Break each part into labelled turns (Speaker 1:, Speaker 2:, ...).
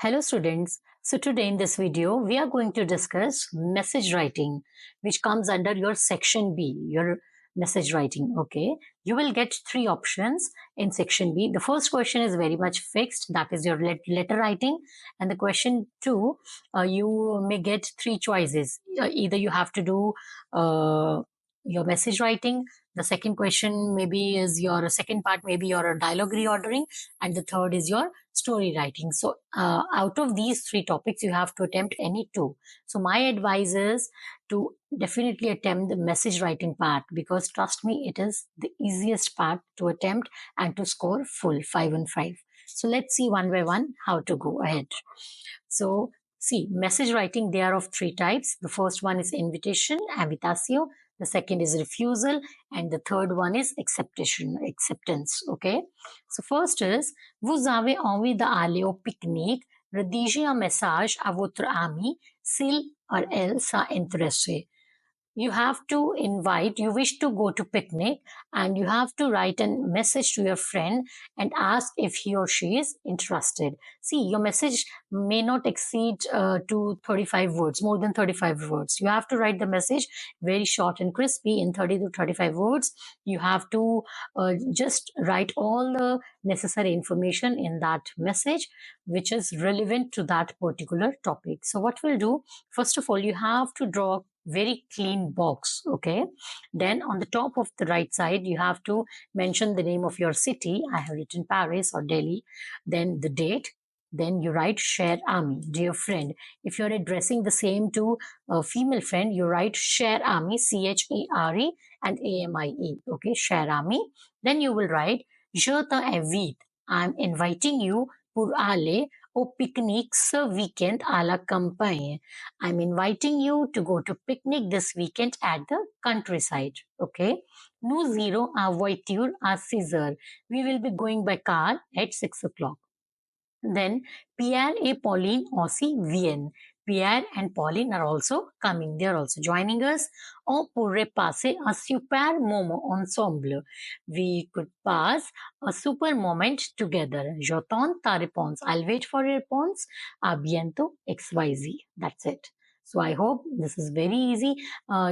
Speaker 1: Hello students. So today in this video, we are going to discuss message writing, which comes under your section B, your message writing. Okay. You will get three options in section B. The first question is very much fixed. That is your letter writing. And the question two, you may get three choices. Either you have to do your message writing. The second question maybe is your second part, maybe your dialogue reordering. And the third is your story writing. So out of these three topics, you have to attempt any two. So my advice is to definitely attempt the message writing part, because trust me, it is the easiest part to attempt and to score full 5 on 5. So let's see one by one how to go ahead. So see, message writing, they are of three types. The first one is invitation, invitatio. The second is refusal, and the third one is acceptance. Okay. So first is, vous avez envie d'aller au pique-nique, rédigez un message à votre ami s'il or elle s'est intéressé. You have to invite, you wish to go to picnic, and you have to write a message to your friend and ask if he or she is interested. See, your message may not exceed to 35 words, more than 35 words. You have to write the message very short and crispy in 30 to 35 words. You have to just write all the necessary information in that message which is relevant to that particular topic. So what we'll do, first of all, you have to draw very clean box. Okay. Then on the top of the right side, you have to mention the name of your city. I have written Paris or Delhi. Then the date. Then you write cher ami, dear friend. If you're addressing the same to a female friend, you write cher ami, CHERE and AMIE. Okay, cher ami. Then you will write je t'invite. I'm inviting you pour aller au pique-nique ce weekend à la campagne. I'm inviting you to go to picnic this weekend at the countryside. Okay. Nous irons en voiture à 6 heures. We will be going by car at 6 o'clock. Then Pierre et Pauline aussi viennent. Pierre and Pauline are also coming. They are also joining us. On pourrait passer un super moment ensemble. We could pass a super moment together. J'attends ta réponse. I'll wait for your response. À bientôt, XYZ. That's it. So I hope this is very easy.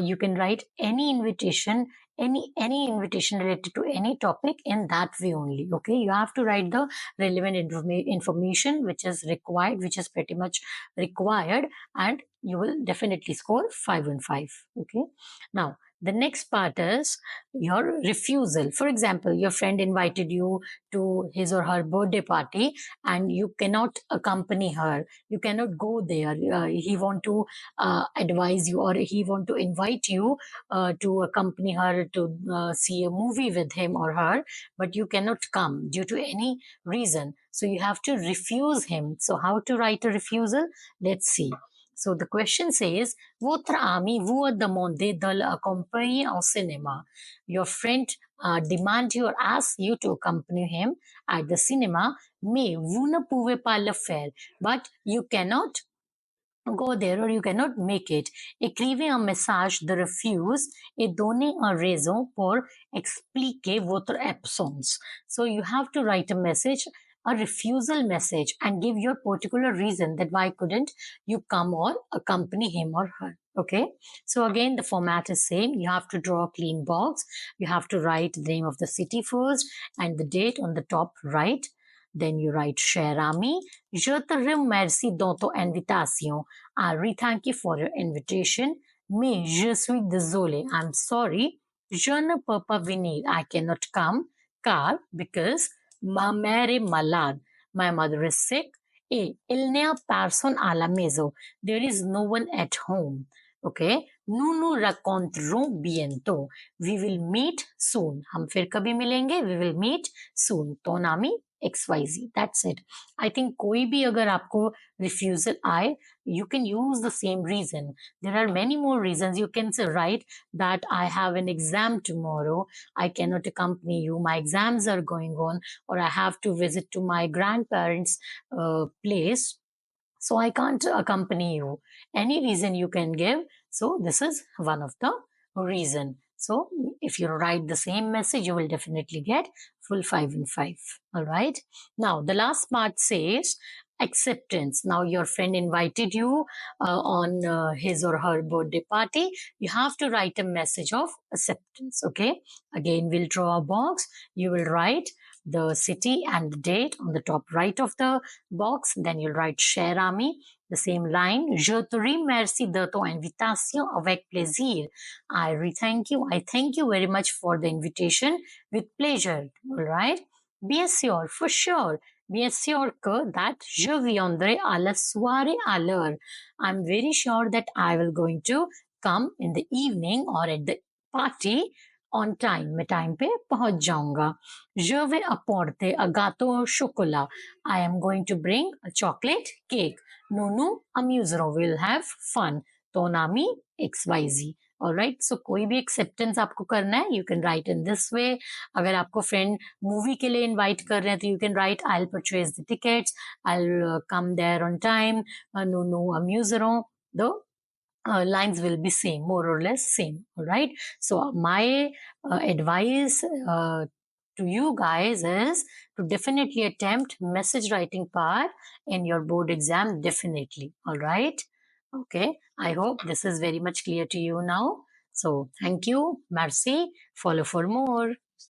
Speaker 1: You can write any invitation, any invitation related to any topic in that way only. Okay, you have to write the relevant information which is required, which is pretty much required, and you will definitely score 5 on 5. Okay. Now the next part is your refusal. For example, your friend invited you to his or her birthday party and you cannot accompany her. You cannot go there. He want to advise you, or he want to invite you to accompany her to see a movie with him or her, but you cannot come due to any reason. So you have to refuse him. So how to write a refusal? Let's see. So the question says, votre ami vous a demandé de l'accompagner au cinéma. Your friend demand you or ask you to accompany him at the cinema, mais vous ne pouvez pas le faire. But you cannot go there or you cannot make it. Écrivez un message de refuse et donnez une raison pour expliquer votre absence. So you have to write a message, a refusal message, and give your particular reason that why couldn't you come or accompany him or her. Okay. So again, the format is same. You have to draw a clean box. You have to write the name of the city first and the date on the top right. Then you write cher ami, je te remercie dans ton invitation. I really thank you for your invitation. Mais je suis désolé. I'm sorry. Je ne peux pas venir. I cannot come. Car, because ma mère est malade. My mother is sick. Et il n'y a personne à la maison. There is no one at home. Okay. Nous nous rencontrerons bientôt. We will meet soon. हम फिर कभी मिलेंगे. We will meet soon. Ton ami XYZ. That's it. I think कोई भी अगर आपको refusal आए, you can use the same reason. There are many more reasons. You can say, write that I have an exam tomorrow. I cannot accompany you. My exams are going on, or I have to visit to my grandparents' place. So I can't accompany you. Any reason you can give. So this is one of the reason. So if you write the same message, you will definitely get full 5 and 5. All right. Now the last part says, acceptance. Now your friend invited you on his or her birthday party. You have to write a message of acceptance. Okay, again we'll draw a box. You will write the city and the date on the top right of the box. Then you'll write cher ami, the same line. Je te remercie de ton invitation avec plaisir. Thank you. I thank you very much for the invitation with pleasure. All right. Bien sûr, for sure. Bien sûr que that je viendrai à la soirée à l'heure. I'm very sure that I will going to come in the evening or at the party on time. मैं time पे पहुंच जाऊंगा. Je vais apporter a gâteau au chocolat. I am going to bring a chocolate cake. Nous nous amuserons. We'll have fun. Ton ami XYZ. Alright so कोई भी acceptance आपको करना है you can right in this way. अगर आपको friend movie के लिए invite कर रहे हैं तो you can write I will purchase the tickets, I will come there on time, no no amuseront. The lines will be same, more or less same. All right, so my advice to you guys is to definitely attempt message writing part in your board exam, definitely. All right, okay, I hope this is very much clear to you now. So thank you. Merci. Follow for more.